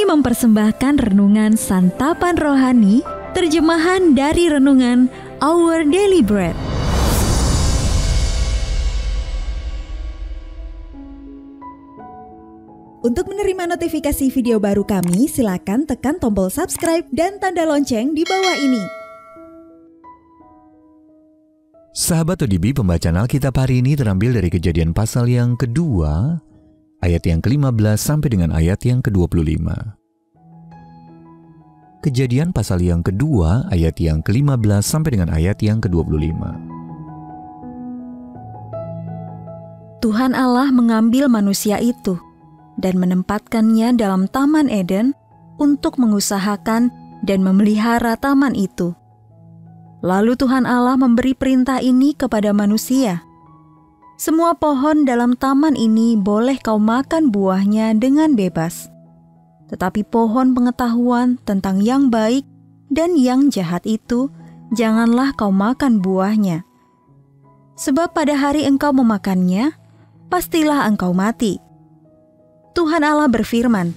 mempersembahkan renungan Santapan Rohani, terjemahan dari renungan Our Daily Bread. Untuk menerima notifikasi video baru kami, silakan tekan tombol subscribe dan tanda lonceng di bawah ini. Sahabat ODB, pembacaan Alkitab hari ini terambil dari Kejadian pasal yang kedua, ayat yang ke-15 sampai dengan ayat yang ke-25. Kejadian pasal yang kedua, ayat yang ke-15 sampai dengan ayat yang ke-25. Tuhan Allah mengambil manusia itu dan menempatkannya dalam Taman Eden untuk mengusahakan dan memelihara taman itu. Lalu Tuhan Allah memberi perintah ini kepada manusia. Semua pohon dalam taman ini boleh kau makan buahnya dengan bebas. Tetapi pohon pengetahuan tentang yang baik dan yang jahat itu, janganlah kau makan buahnya. Sebab pada hari engkau memakannya, pastilah engkau mati. Tuhan Allah berfirman,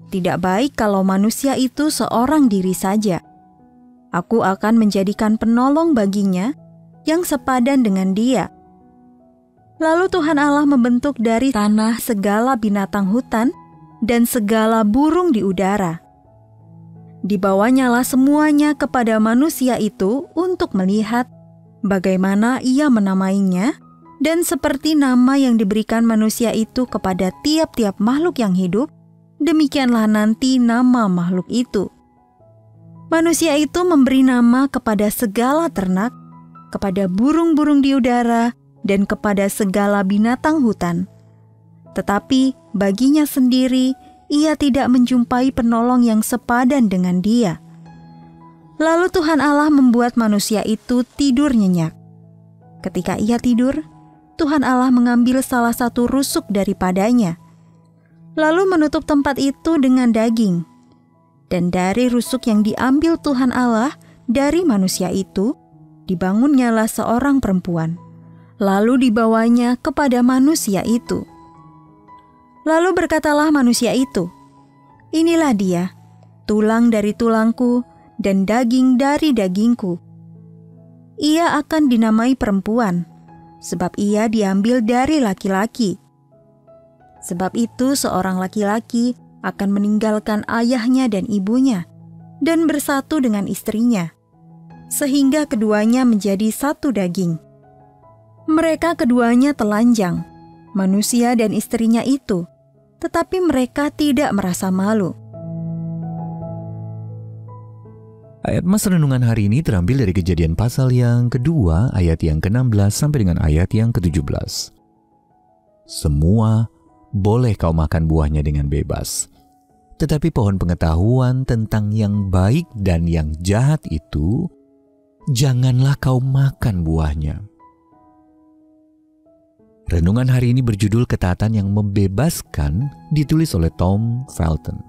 "Tidak baik kalau manusia itu seorang diri saja. Aku akan menjadikan penolong baginya yang sepadan dengan dia." Lalu Tuhan Allah membentuk dari tanah segala binatang hutan dan segala burung di udara. Dibawanyalah semuanya kepada manusia itu untuk melihat bagaimana ia menamainya, dan seperti nama yang diberikan manusia itu kepada tiap-tiap makhluk yang hidup, demikianlah nanti nama makhluk itu. Manusia itu memberi nama kepada segala ternak, kepada burung-burung di udara, dan kepada segala binatang hutan. Tetapi baginya sendiri, ia tidak menjumpai penolong yang sepadan dengan dia. Lalu Tuhan Allah membuat manusia itu tidur nyenyak. Ketika ia tidur, Tuhan Allah mengambil salah satu rusuk daripadanya, lalu menutup tempat itu dengan daging. Dan dari rusuk yang diambil Tuhan Allah dari manusia itu, dibangunnyalah seorang perempuan, lalu dibawanya kepada manusia itu. Lalu berkatalah manusia itu, "Inilah dia, tulang dari tulangku dan daging dari dagingku. Ia akan dinamai perempuan, sebab ia diambil dari laki-laki. Sebab itu seorang laki-laki akan meninggalkan ayahnya dan ibunya dan bersatu dengan istrinya, sehingga keduanya menjadi satu daging. Mereka keduanya telanjang, manusia dan istrinya itu, tetapi mereka tidak merasa malu." Ayat Mas renungan hari ini terambil dari Kejadian pasal yang kedua, ayat yang ke-16 sampai dengan ayat yang ke-17. Semua boleh kau makan buahnya dengan bebas, tetapi pohon pengetahuan tentang yang baik dan yang jahat itu, janganlah kau makan buahnya. Renungan hari ini berjudul Ketaatan yang Membebaskan, ditulis oleh Tom Felton.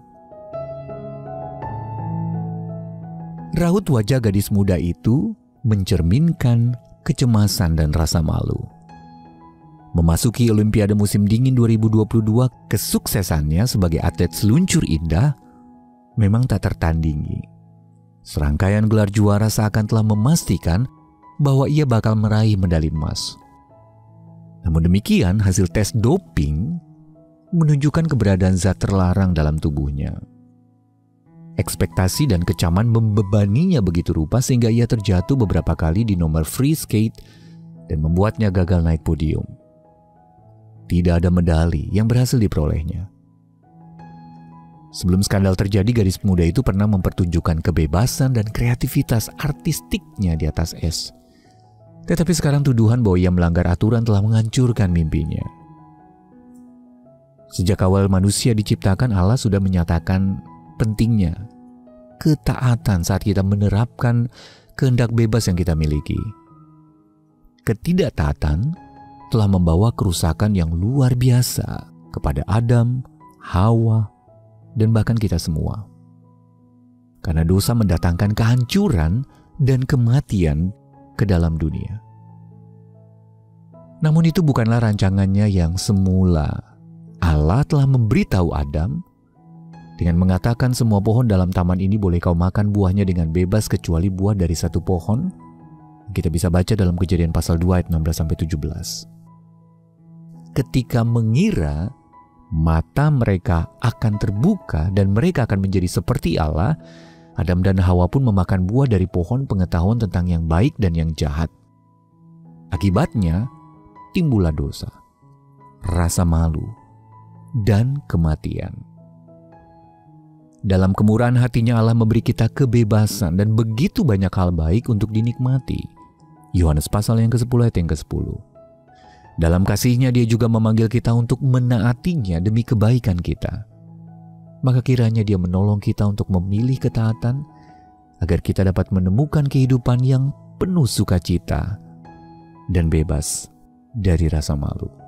Raut wajah gadis muda itu mencerminkan kecemasan dan rasa malu. Memasuki Olimpiade musim dingin 2022, kesuksesannya sebagai atlet seluncur indah memang tak tertandingi. Serangkaian gelar juara seakan telah memastikan bahwa ia bakal meraih medali emas. Namun demikian, hasil tes doping menunjukkan keberadaan zat terlarang dalam tubuhnya. Ekspektasi dan kecaman membebaninya begitu rupa sehingga ia terjatuh beberapa kali di nomor free skate dan membuatnya gagal naik podium. Tidak ada medali yang berhasil diperolehnya. Sebelum skandal terjadi, gadis muda itu pernah mempertunjukkan kebebasan dan kreativitas artistiknya di atas es. Tetapi sekarang tuduhan bahwa ia melanggar aturan telah menghancurkan mimpinya. Sejak awal manusia diciptakan, Allah sudah menyatakan pentingnya ketaatan saat kita menerapkan kehendak bebas yang kita miliki. Ketidaktaatan telah membawa kerusakan yang luar biasa kepada Adam, Hawa, dan bahkan kita semua. Karena dosa mendatangkan kehancuran dan kematian ke dalam dunia. Namun itu bukanlah rancangannya yang semula. Allah telah memberitahu Adam dengan mengatakan semua pohon dalam taman ini boleh kau makan buahnya dengan bebas kecuali buah dari satu pohon. Kita bisa baca dalam Kejadian pasal 2 ayat 16-17. Ketika mengira mata mereka akan terbuka dan mereka akan menjadi seperti Allah, Adam dan Hawa pun memakan buah dari pohon pengetahuan tentang yang baik dan yang jahat. Akibatnya, timbullah dosa, rasa malu, dan kematian. Dalam kemurahan hatinya Allah memberi kita kebebasan dan begitu banyak hal baik untuk dinikmati. Yohanes pasal yang ke-10 ayat yang ke-10. Dalam kasihnya dia juga memanggil kita untuk menaatinya demi kebaikan kita. Maka kiranya dia menolong kita untuk memilih ketaatan agar kita dapat menemukan kehidupan yang penuh sukacita dan bebas dari rasa malu.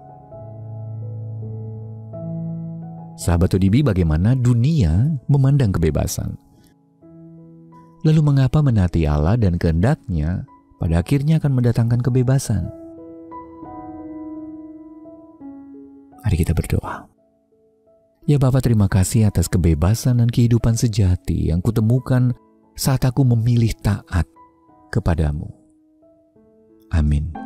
Sahabat ODB, bagaimana dunia memandang kebebasan? Lalu mengapa menaati Allah dan kehendak-Nya pada akhirnya akan mendatangkan kebebasan? Mari kita berdoa. Ya Bapa, terima kasih atas kebebasan dan kehidupan sejati yang kutemukan saat aku memilih taat kepadamu. Amin.